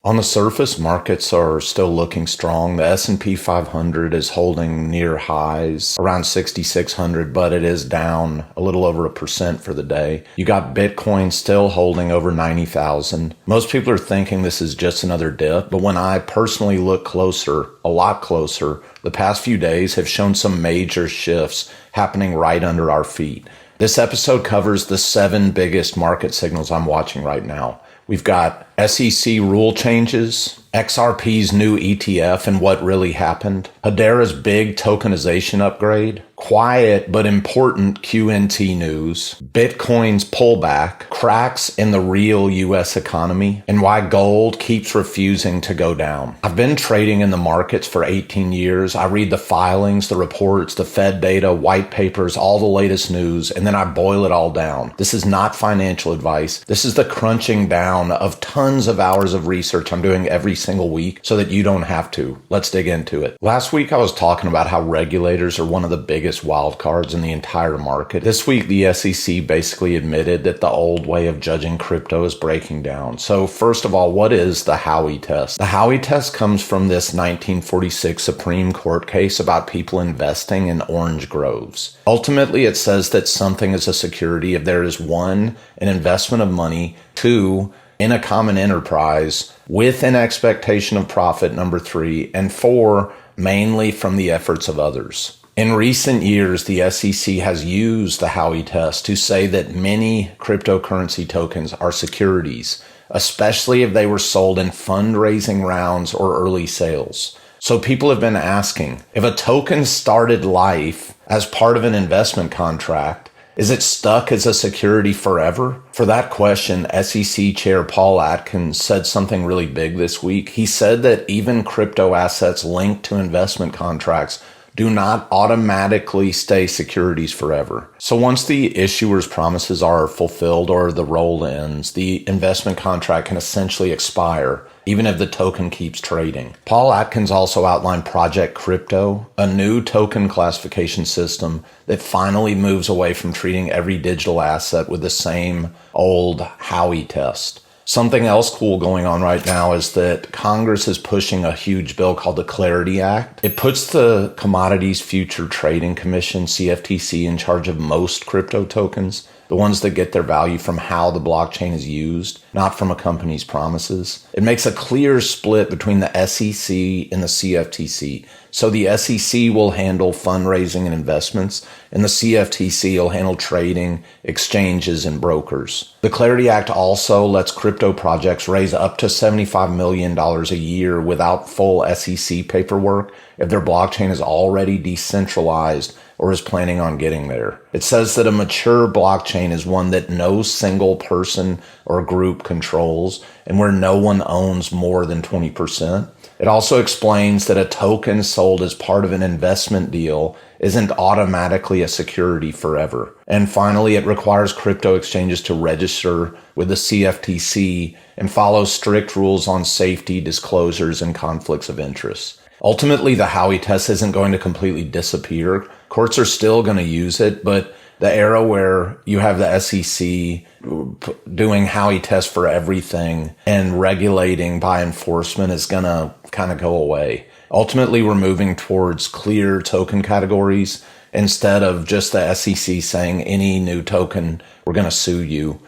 On the surface, markets are still looking strong. The S&P 500 is holding near highs around 6,600, but it is down a little over 1% for the day. You got Bitcoin still holding over 90,000. Most people are thinking this is just another dip, but when I personally look closer, a lot closer, the past few days have shown some major shifts happening right under our feet. This episode covers the 7 biggest market signals I'm watching right now. We've got SEC rule changes, XRP's new ETF and what really happened, Hedera's big tokenization upgrade, quiet but important QNT news, Bitcoin's pullback, cracks in the real US economy, and why gold keeps refusing to go down. I've been trading in the markets for 18 years. I read the filings, the reports, the Fed data, white papers, all the latest news, and then I boil it all down. This is not financial advice. This is the crunching down of tons of hours of research I'm doing every single week so that you don't have to. Let's dig into it. Last week I was talking about how regulators are one of the biggest wild cards in the entire market. This week the SEC basically admitted that the old way of judging crypto is breaking down. So first of all, what is the Howey test? The Howey test comes from this 1946 Supreme Court case about people investing in orange groves. Ultimately, it says that something is a security if there is 1, an investment of money, 2, in a common enterprise with an expectation of profit, number 3, and 4, mainly from the efforts of others. In recent years, the SEC has used the Howey test to say that many cryptocurrency tokens are securities, especially if they were sold in fundraising rounds or early sales. So people have been asking, if a token started life as part of an investment contract, is it stuck as a security forever? For that question, SEC Chair Paul Atkins said something really big this week. He said that even crypto assets linked to investment contracts do not automatically stay securities forever. So once the issuer's promises are fulfilled or the roll ends, the investment contract can essentially expire, even if the token keeps trading. Paul Atkins also outlined Project Crypto, a new token classification system that finally moves away from treating every digital asset with the same old Howey test. Something else cool going on right now is that Congress is pushing a huge bill called the Clarity Act. It puts the Commodities Future Trading Commission, CFTC, in charge of most crypto tokens, the ones that get their value from how the blockchain is used, not from a company's promises. It makes a clear split between the SEC and the CFTC. So the SEC will handle fundraising and investments, and the CFTC will handle trading, exchanges, and brokers. The Clarity Act also lets crypto projects raise up to $75 million a year without full SEC paperwork if their blockchain is already decentralized or is planning on getting there. It says that a mature blockchain is one that no single person or group controls and where no one owns more than 20%. It also explains that a token sold as part of an investment deal isn't automatically a security forever. And finally, it requires crypto exchanges to register with the CFTC and follow strict rules on safety, disclosures, and conflicts of interest. Ultimately, the Howey test isn't going to completely disappear. Courts are still going to use it, but the era where you have the SEC doing Howey tests for everything and regulating by enforcement is going to kind of go away. Ultimately, we're moving towards clear token categories instead of just the SEC saying any new token, we're going to sue you.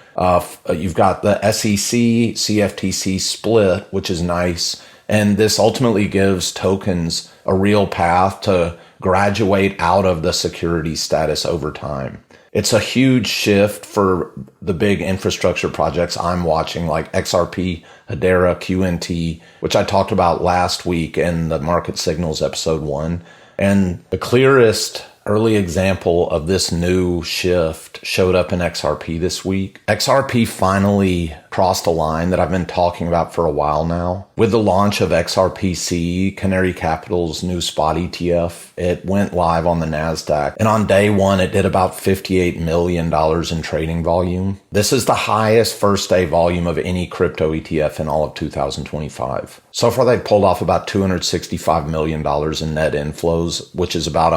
You've got the SEC, CFTC split, which is nice. And this ultimately gives tokens a real path to graduate out of the security status over time. It's a huge shift for the big infrastructure projects I'm watching, like XRP, Hedera, QNT, which I talked about last week in the Market Signals episode 1. And the clearest early example of this new shift showed up in XRP this week. XRP finally crossed a line that I've been talking about for a while now. With the launch of XRPC, Canary Capital's new spot ETF, it went live on the NASDAQ. And on day 1, it did about $58 million in trading volume. This is the highest first day volume of any crypto ETF in all of 2025. So far, they've pulled off about $265 million in net inflows, which is about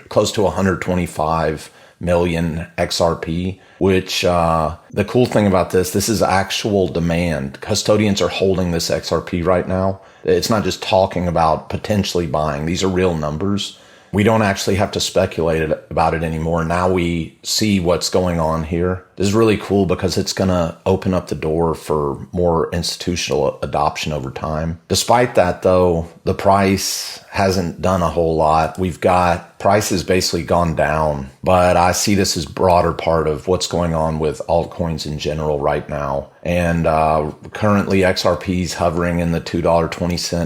close to $125 million XRP, which the cool thing about this is actual demand. Custodians are holding this XRP right now. It's not just talking about potentially buying. These are real numbers. We don't actually have to speculate about it anymore. Now we see what's going on here. This is really cool because it's going to open up the door for more institutional adoption over time. Despite that, though, the price hasn't done a whole lot. We've got prices basically gone down, but I see this as broader part of what's going on with altcoins in general right now. And currently XRP is hovering in the $2.20,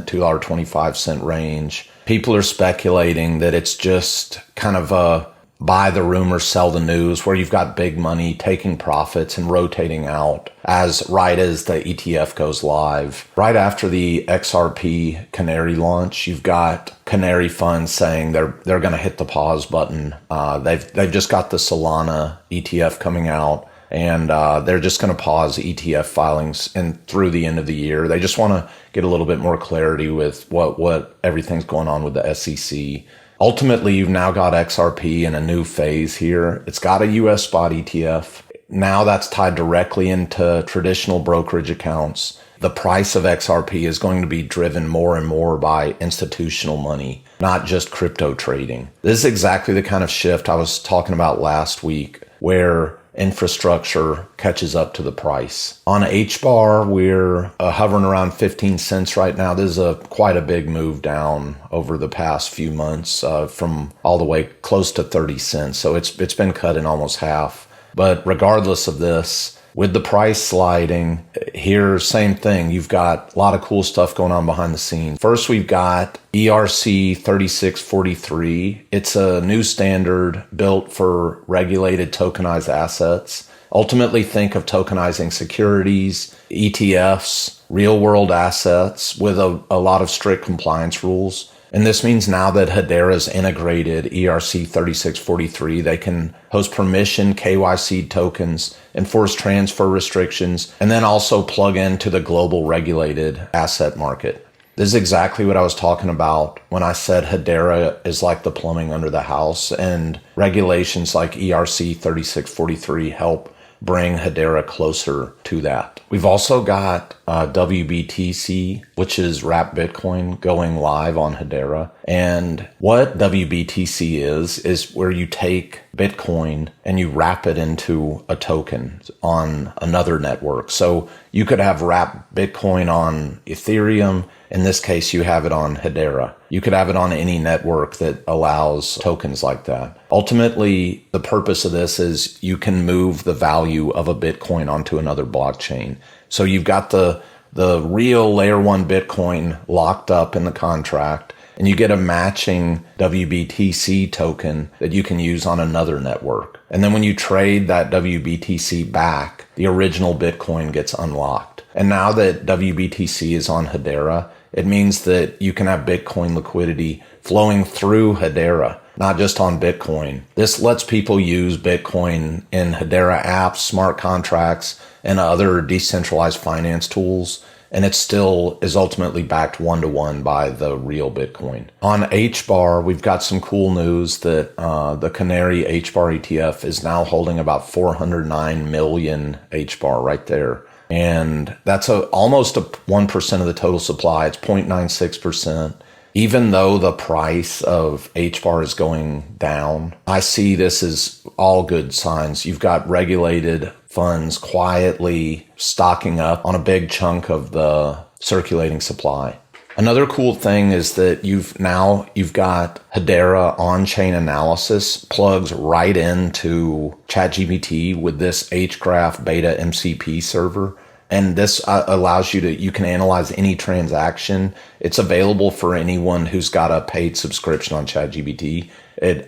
$2.25 range. People are speculating that it's just kind of a buy the rumor, sell the news, where you've got big money taking profits and rotating out as the ETF goes live. Right after the XRP Canary launch, you've got Canary funds saying they're going to hit the pause button. They've just got the Solana ETF coming out. And they're just going to pause ETF filings through the end of the year. They just want to get a little bit more clarity with what everything's going on with the SEC. Ultimately, you've now got XRP in a new phase here. It's got a US spot ETF. Now that's tied directly into traditional brokerage accounts. The price of XRP is going to be driven more and more by institutional money, not just crypto trading. This is exactly the kind of shift I was talking about last week, where infrastructure catches up to the price. On HBAR, we're hovering around 15 cents right now. This is quite a big move down over the past few months from all the way close to 30 cents. So it's been cut in almost half. But regardless of this, with the price sliding, here, same thing. You've got a lot of cool stuff going on behind the scenes. First, we've got ERC 3643. It's a new standard built for regulated tokenized assets. Ultimately, think of tokenizing securities, ETFs, real-world assets with a lot of strict compliance rules. And this means now that Hedera's integrated ERC 3643, they can host permission KYC tokens, enforce transfer restrictions, and then also plug into the global regulated asset market. This is exactly what I was talking about when I said Hedera is like the plumbing under the house, and regulations like ERC 3643 help bring Hedera closer to that. We've also got wBTC, which is wrapped Bitcoin, going live on Hedera. And what wBTC is where you take Bitcoin and you wrap it into a token on another network. So you could have wrapped Bitcoin on Ethereum. In this case, you have it on Hedera. You could have it on any network that allows tokens like that. Ultimately, the purpose of this is you can move the value of a Bitcoin onto another blockchain. So you've got the real layer one Bitcoin locked up in the contract, and you get a matching wBTC token that you can use on another network. And then when you trade that wBTC back, the original Bitcoin gets unlocked. And now that wBTC is on Hedera, it means that you can have Bitcoin liquidity flowing through Hedera, not just on Bitcoin. This lets people use Bitcoin in Hedera apps, smart contracts, and other decentralized finance tools. And it still is ultimately backed one-to-one by the real Bitcoin. On HBAR, we've got some cool news that the Canary HBAR ETF is now holding about 409 million HBAR right there. And that's almost 1% of the total supply. It's 0.96%. Even though the price of HBAR is going down, I see this as all good signs. You've got regulated funds quietly stocking up on a big chunk of the circulating supply. Another cool thing is that you've got Hedera on-chain analysis plugs right into ChatGPT with this HGraph beta MCP server. And this allows you can analyze any transaction. It's available for anyone who's got a paid subscription on ChatGPT.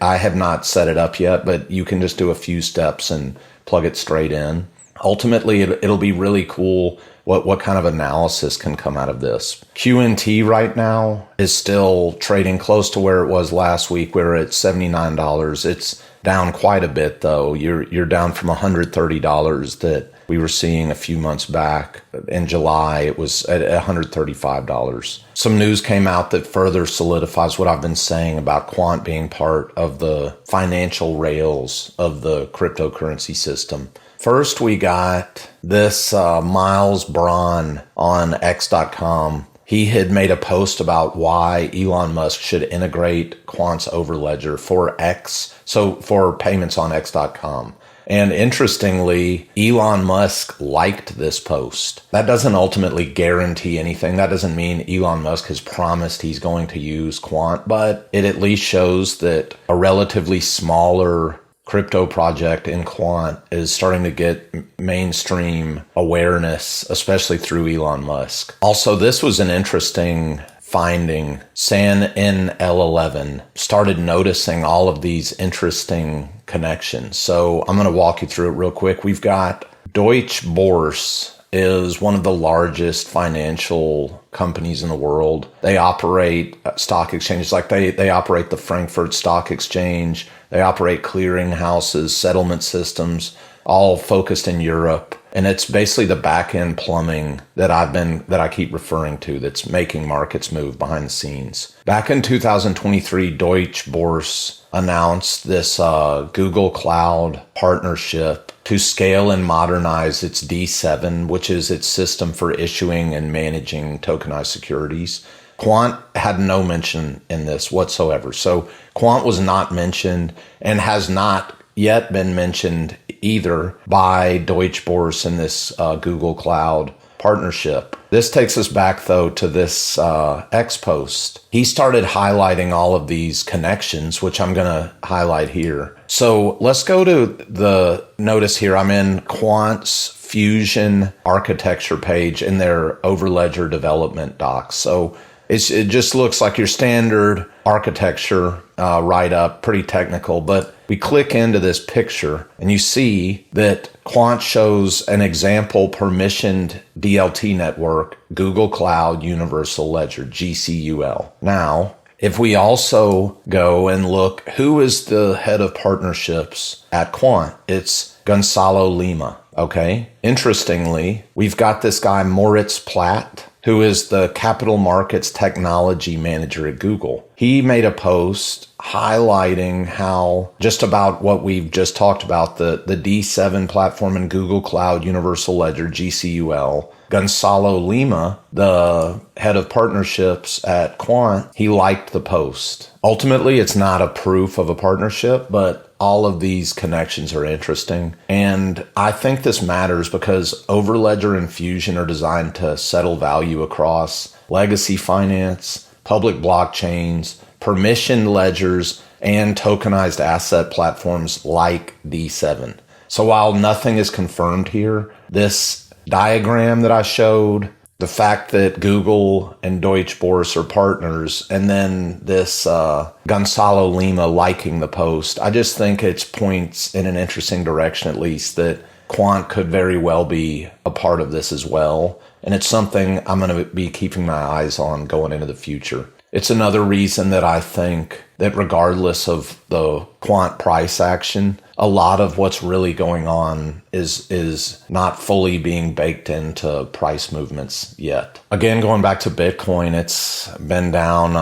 I have not set it up yet, but you can just do a few steps and plug it straight in. Ultimately, it'll be really cool what kind of analysis can come out of this. QNT right now is still trading close to where it was last week. We're at $79. It's down quite a bit, though. You're down from $130 that we were seeing a few months back. In July, it was at $135. Some news came out that further solidifies what I've been saying about Quant being part of the financial rails of the cryptocurrency system. First, we got this Miles Braun on X.com. He had made a post about why Elon Musk should integrate Quant's overledger for X, so for payments on X.com. And interestingly, Elon Musk liked this post. That doesn't ultimately guarantee anything. That doesn't mean Elon Musk has promised he's going to use Quant, but it at least shows that a relatively smaller crypto project in Quant is starting to get mainstream awareness, especially through Elon Musk. Also, this was an interesting finding. SAN-NL11 started noticing all of these interesting connections. So I'm going to walk you through it real quick. We've got Deutsche Börse is one of the largest financial companies in the world. They operate stock exchanges, like they operate the Frankfurt Stock Exchange. They operate clearing houses, settlement systems, all focused in Europe. And it's basically the back-end plumbing that I keep referring to that's making markets move behind the scenes. Back in 2023, Deutsche Börse announced this Google Cloud partnership to scale and modernize its D7, which is its system for issuing and managing tokenized securities. Quant had no mention in this whatsoever. So Quant was not mentioned and has not yet been mentioned either by Deutsche Börse in this Google Cloud partnership. This takes us back, though, to this X post. He started highlighting all of these connections, which I'm going to highlight here. So let's go to the notice here. I'm in Quant's Fusion architecture page in their Overledger development docs. So it just looks like your standard architecture write-up, pretty technical, but we click into this picture and you see that Quant shows an example permissioned DLT network, Google Cloud Universal Ledger, GCUL. Now, if we also go and look, who is the head of partnerships at Quant? It's Gonzalo Lima, okay? Interestingly, we've got this guy, Moritz Platt, who is the capital markets technology manager at Google. He made a post highlighting how just about what we've just talked about, the D7 platform and Google Cloud Universal Ledger, GCUL. Gonzalo Lima, the head of partnerships at Quant, he liked the post. Ultimately, it's not a proof of a partnership, but all of these connections are interesting. And I think this matters because Overledger and Fusion are designed to settle value across legacy finance, public blockchains, permissioned ledgers, and tokenized asset platforms like D7. So while nothing is confirmed here, this diagram that I showed, the fact that Google and Deutsche Börse are partners, and then this Gonzalo Lima liking the post, I just think it points in an interesting direction, at least, that Quant could very well be a part of this as well. And it's something I'm going to be keeping my eyes on going into the future. It's another reason that I think that regardless of the Quant price action, a lot of what's really going on is not fully being baked into price movements yet. Again, going back to Bitcoin, it's been down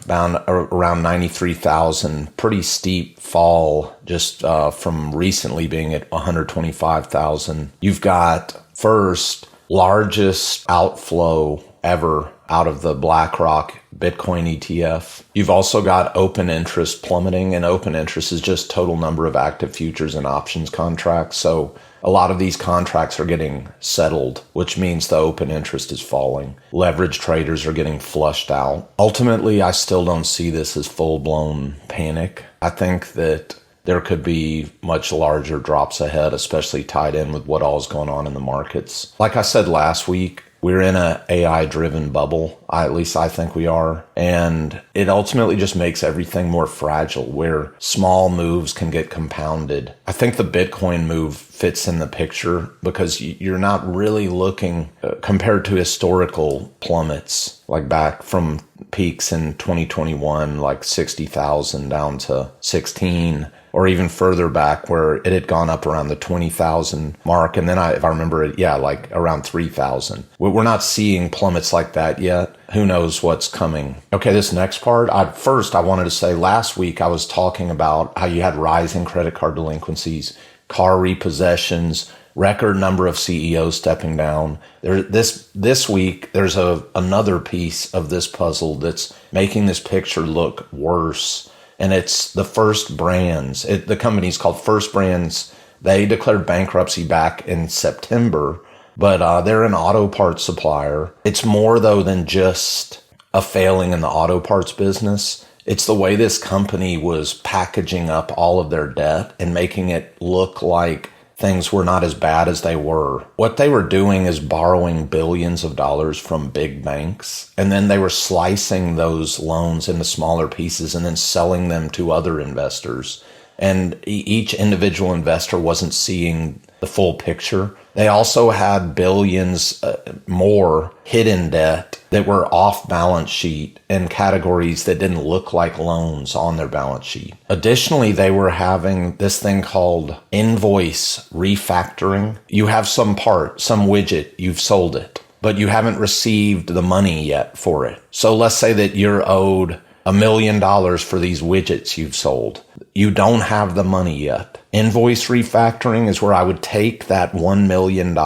around 93,000, pretty steep fall just from recently being at 125,000. You've got first largest outflow ever out of the BlackRock Bitcoin ETF. You've also got open interest plummeting, and open interest is just total number of active futures and options contracts. So a lot of these contracts are getting settled, which means the open interest is falling. Leverage traders are getting flushed out. Ultimately, I still don't see this as full-blown panic. I think that there could be much larger drops ahead, especially tied in with what all is going on in the markets. Like I said last week, we're in an AI-driven bubble. At least I think we are. And it ultimately just makes everything more fragile, where small moves can get compounded. I think the Bitcoin move fits in the picture because you're not really looking, compared to historical plummets, like back from peaks in 2021, like 60,000 down to 16, or even further back where it had gone up around the 20,000 mark. And then if I remember it, like around 3,000. We're not seeing plummets like that yet. Who knows what's coming? Okay, this next part. First, I wanted to say last week I was talking about how you had rising credit card delinquencies, car repossessions, record number of CEOs stepping down. This week, there's another piece of this puzzle that's making this picture look worse. And it's the First Brands. The company's called First Brands. They declared bankruptcy back in September, but they're an auto parts supplier. It's more, though, than just a failing in the auto parts business. It's the way this company was packaging up all of their debt and making it look like things were not as bad as they were. What they were doing is borrowing billions of dollars from big banks, and then they were slicing those loans into smaller pieces and then selling them to other investors. And each individual investor wasn't seeing the full picture. They also had billions more hidden debt that were off balance sheet in categories that didn't look like loans on their balance sheet. Additionally, they were having this thing called invoice refactoring. You have some widget, you've sold it, but you haven't received the money yet for it. So let's say that you're owed $1 million for these widgets you've sold. You don't have the money yet. Invoice refactoring is where I would take that $1 million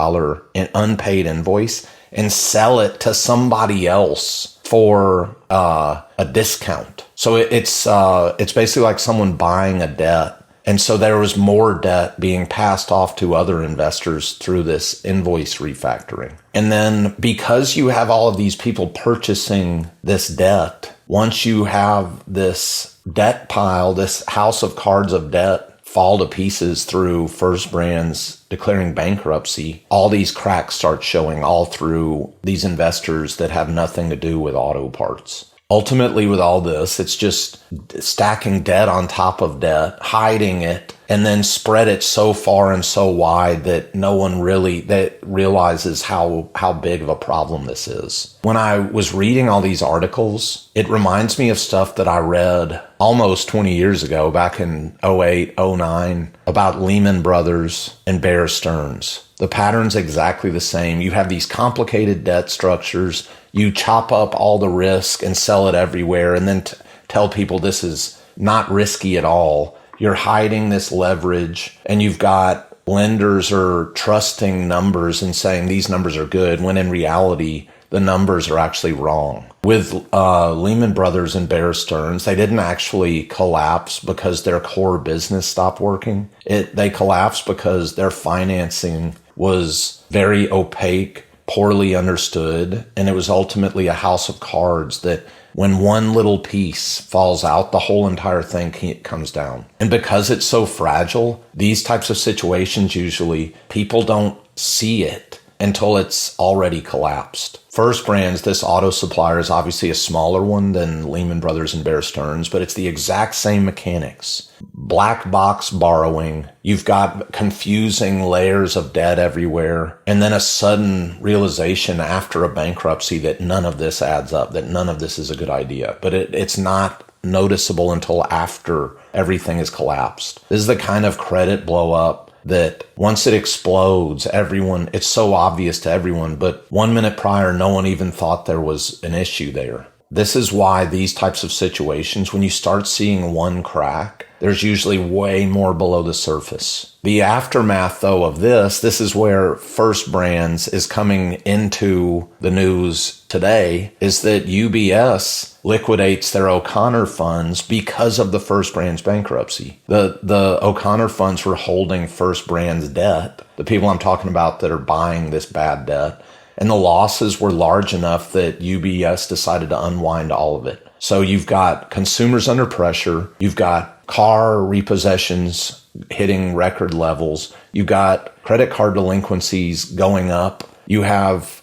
unpaid invoice and sell it to somebody else for a discount. So it's basically like someone buying a debt. And so there was more debt being passed off to other investors through this invoice refactoring. And then because you have all of these people purchasing this debt, once you have this debt pile, this house of cards of debt fall to pieces through First Brands declaring bankruptcy, all these cracks start showing all through these investors that have nothing to do with auto parts. Ultimately, with all this, it's just stacking debt on top of debt, hiding it, and then spread it so far and so wide that no one really realizes how big of a problem this is. When I was reading all these articles, it reminds me of stuff that I read almost 20 years ago, back in 08, 09, about Lehman Brothers and Bear Stearns. The pattern's exactly the same. You have these complicated debt structures. You chop up all the risk and sell it everywhere and then tell people this is not risky at all. You're hiding this leverage, and you've got lenders are trusting numbers and saying these numbers are good, when in reality, the numbers are actually wrong. With Lehman Brothers and Bear Stearns, they didn't actually collapse because their core business stopped working. They collapsed because their financing was very opaque, poorly understood, and it was ultimately a house of cards that when one little piece falls out, the whole entire thing comes down. And because it's so fragile, these types of situations, usually people don't see it until it's already collapsed. First Brands, this auto supplier, is obviously a smaller one than Lehman Brothers and Bear Stearns, but it's the exact same mechanics. Black box borrowing, you've got confusing layers of debt everywhere, and then a sudden realization after a bankruptcy that none of this adds up, that none of this is a good idea. But it's not noticeable until after everything is collapsed. This is the kind of credit blow up that once it explodes, it's so obvious to everyone, but 1 minute prior, no one even thought there was an issue there. This is why these types of situations, when you start seeing one crack, there's usually way more below the surface. The aftermath, though, of this is where First Brands is coming into the news today, is that UBS liquidates their O'Connor funds because of the First Brands bankruptcy. The O'Connor funds were holding First Brands debt, the people I'm talking about that are buying this bad debt, and the losses were large enough that UBS decided to unwind all of it. So you've got consumers under pressure, you've got car repossessions hitting record levels, you've got credit card delinquencies going up, you have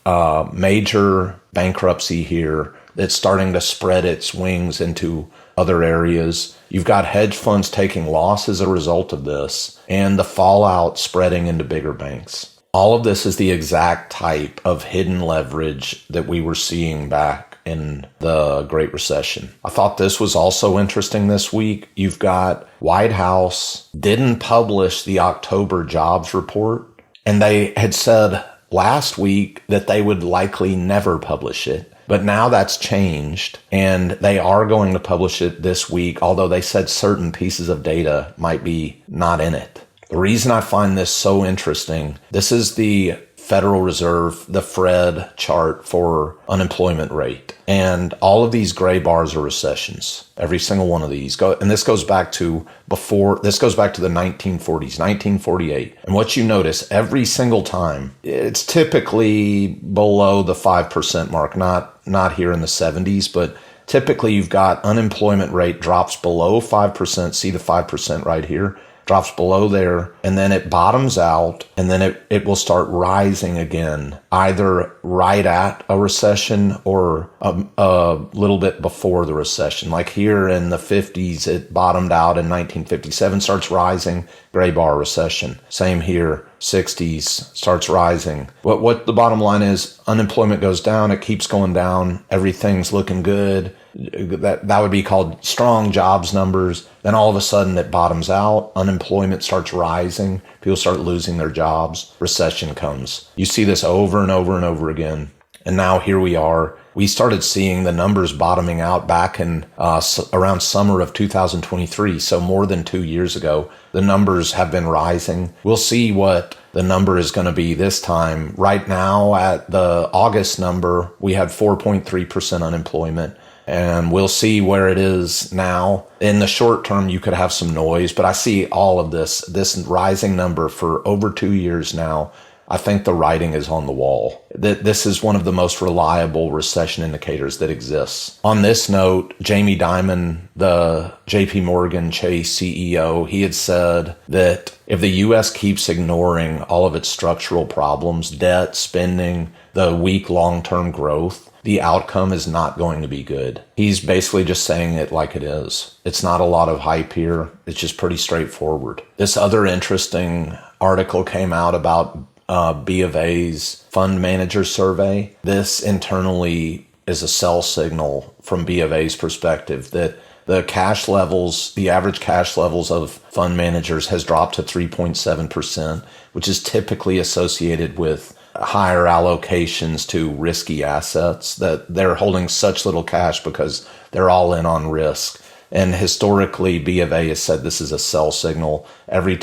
major bankruptcy here that's starting to spread its wings into other areas. You've got hedge funds taking loss as a result of this, and the fallout spreading into bigger banks. All of this is the exact type of hidden leverage that we were seeing back in the Great Recession. I thought this was also interesting this week. You've got White House didn't publish the October jobs report, and they had said last week that they would likely never publish it. But now that's changed, and they are going to publish it this week, although they said certain pieces of data might be not in it. The reason I find this so interesting, this is the Federal Reserve, the Fred chart for unemployment rate. And all of these gray bars are recessions. Every single one of these and this goes back to the 1940s, 1948. And what you notice every single time, it's typically below the 5% mark, not here in the 70s, but typically you've got unemployment rate drops below 5%. See the 5% right here. Drops below there, and then it bottoms out, and then it will start rising again, either right at a recession or a little bit before the recession. Like here in the 50s, it bottomed out in 1957, starts rising, gray bar recession. Same here, 60s, starts rising. What the bottom line is, unemployment goes down, it keeps going down, everything's looking good. That would be called strong jobs numbers. Then all of a sudden it bottoms out. Unemployment starts rising. People start losing their jobs. Recession comes. You see this over and over and over again. And now here we are. We started seeing the numbers bottoming out back in around summer of 2023. So more than 2 years ago, the numbers have been rising. We'll see what the number is going to be this time. Right now at the August number, we had 4.3% unemployment. And we'll see where it is now. In the short term, you could have some noise, but I see all of this rising number for over 2 years now. I think the writing is on the wall. This is one of the most reliable recession indicators that exists. On this note, Jamie Dimon, the JP Morgan Chase CEO, he had said that if the U.S. keeps ignoring all of its structural problems, debt, spending, the weak long-term growth, the outcome is not going to be good. He's basically just saying it like it is. It's not a lot of hype here. It's just pretty straightforward. This other interesting article came out about B of A's fund manager survey. This internally is a sell signal from B of A's perspective that the cash levels, the average cash levels of fund managers has dropped to 3.7%, which is typically associated with higher allocations to risky assets, that they're holding such little cash because they're all in on risk. And historically, B of A has said this is a sell signal every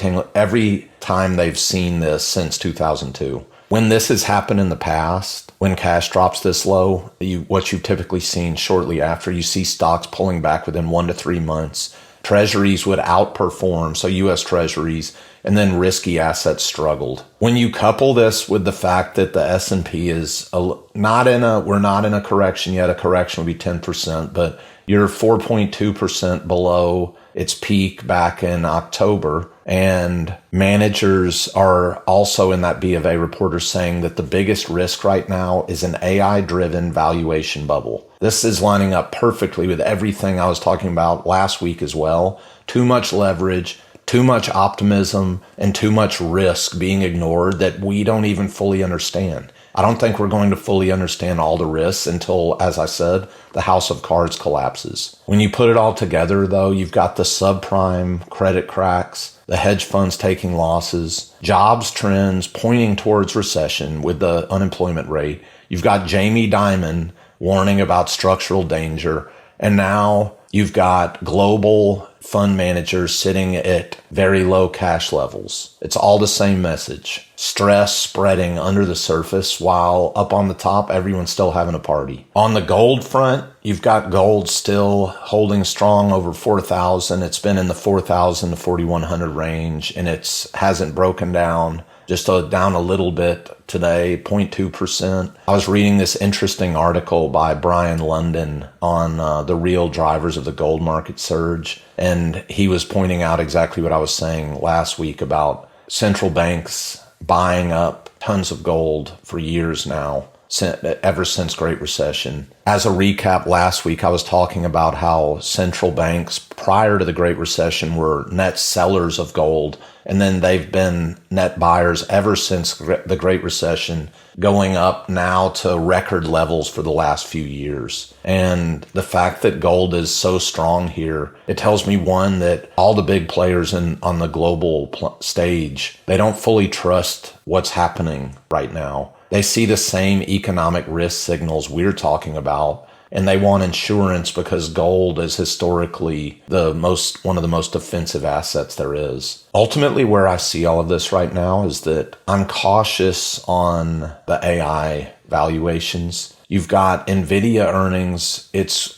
time they've seen this since 2002. When this has happened in the past, when cash drops this low, what you've typically seen shortly after, you see stocks pulling back within 1 to 3 months. Treasuries would outperform, so U.S. Treasuries, and then risky assets struggled. When you couple this with the fact that the S&P is we're not in a correction yet. A correction would be 10%, but you're 4.2% below its peak back in October. And managers are also in that B of A report saying that the biggest risk right now is an AI-driven valuation bubble. This is lining up perfectly with everything I was talking about last week as well. Too much leverage, too much optimism, and too much risk being ignored that we don't even fully understand. I don't think we're going to fully understand all the risks until, as I said, the house of cards collapses. When you put it all together, though, you've got the subprime credit cracks, the hedge funds taking losses, jobs trends pointing towards recession with the unemployment rate. You've got Jamie Dimon warning about structural danger. And now you've got global fund managers sitting at very low cash levels. It's all the same message. Stress spreading under the surface while up on the top, everyone's still having a party. On the gold front, you've got gold still holding strong over 4,000. It's been in the 4,000 to 4,100 range, and it hasn't broken down. Just down a little bit today, 0.2%. I was reading this interesting article by Brian London on the real drivers of the gold market surge. And he was pointing out exactly what I was saying last week about central banks buying up tons of gold for years now. ever since Great Recession. As a recap, last week I was talking about how central banks prior to the Great Recession were net sellers of gold, and then they've been net buyers ever since the Great Recession, going up now to record levels for the last few years. And the fact that gold is so strong here, it tells me, one, that all the big players on the global stage, they don't fully trust what's happening right now. They see the same economic risk signals we're talking about, and they want insurance because gold is historically one of the most defensive assets there is. Ultimately, where I see all of this right now is that I'm cautious on the AI valuations. You've got NVIDIA earnings.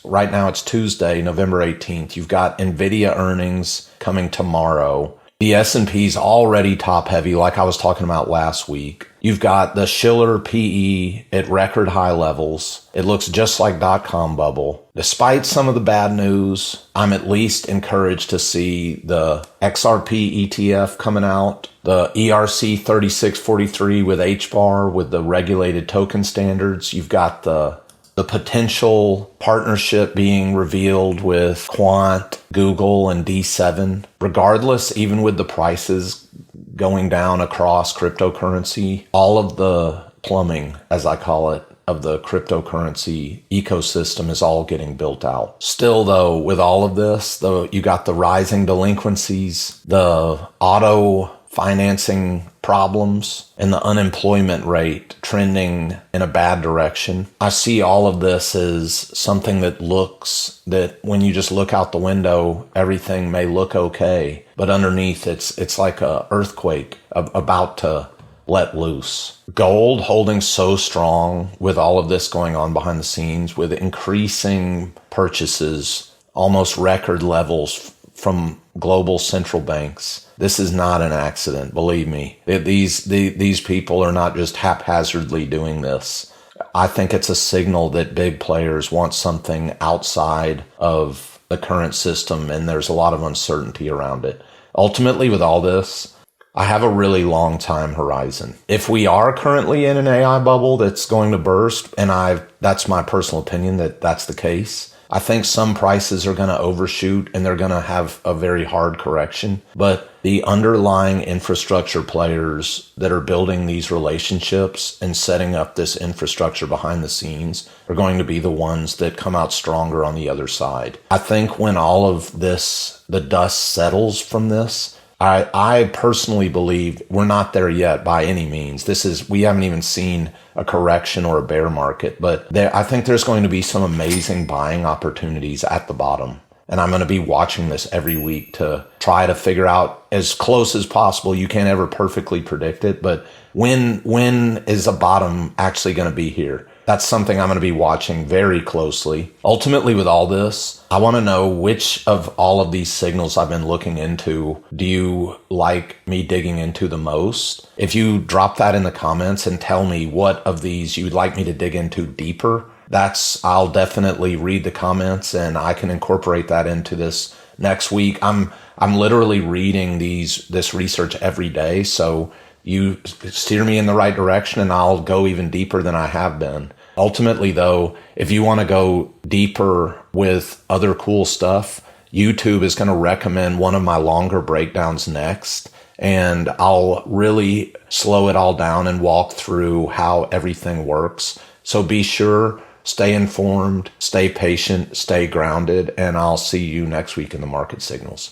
Right now it's Tuesday, November 18th. You've got NVIDIA earnings coming tomorrow. The S&P's already top heavy, like I was talking about last week. You've got the Shiller PE at record high levels. It looks just like .com bubble. Despite some of the bad news, I'm at least encouraged to see the XRP ETF coming out, the ERC 3643 with HBAR with the regulated token standards. You've got the potential partnership being revealed with Quant, Google, and D7. Regardless, even with the prices going down across cryptocurrency, all of the plumbing, as I call it, of the cryptocurrency ecosystem is all getting built out. Still, though, with all of this, you got the rising delinquencies, the auto financing problems, and the unemployment rate trending in a bad direction. I see all of this as something that when you just look out the window, everything may look okay, but underneath it's like a earthquake about to let loose. Gold holding so strong with all of this going on behind the scenes, with increasing purchases, almost record levels from global central banks. This is not an accident, believe me. These people are not just haphazardly doing this. I think it's a signal that big players want something outside of the current system, and there's a lot of uncertainty around it. Ultimately, with all this, I have a really long time horizon. If we are currently in an AI bubble that's going to burst, and that's my personal opinion that that's the case, I think some prices are going to overshoot and they're going to have a very hard correction. But the underlying infrastructure players that are building these relationships and setting up this infrastructure behind the scenes are going to be the ones that come out stronger on the other side. I think when all of this, the dust settles from this, I personally believe we're not there yet by any means. We haven't even seen a correction or a bear market, but I think there's going to be some amazing buying opportunities at the bottom. And I'm going to be watching this every week to try to figure out as close as possible. You can't ever perfectly predict it, but when is a bottom actually going to be here? That's something I'm going to be watching very closely. Ultimately, with all this, I want to know which of all of these signals I've been looking into do you like me digging into the most? If you drop that in the comments and tell me what of these you'd like me to dig into deeper, I'll definitely read the comments and I can incorporate that into this next week. I'm literally reading this research every day, so you steer me in the right direction and I'll go even deeper than I have been. Ultimately, though, if you want to go deeper with other cool stuff, YouTube is going to recommend one of my longer breakdowns next. And I'll really slow it all down and walk through how everything works. So be sure, stay informed, stay patient, stay grounded, and I'll see you next week in the market signals.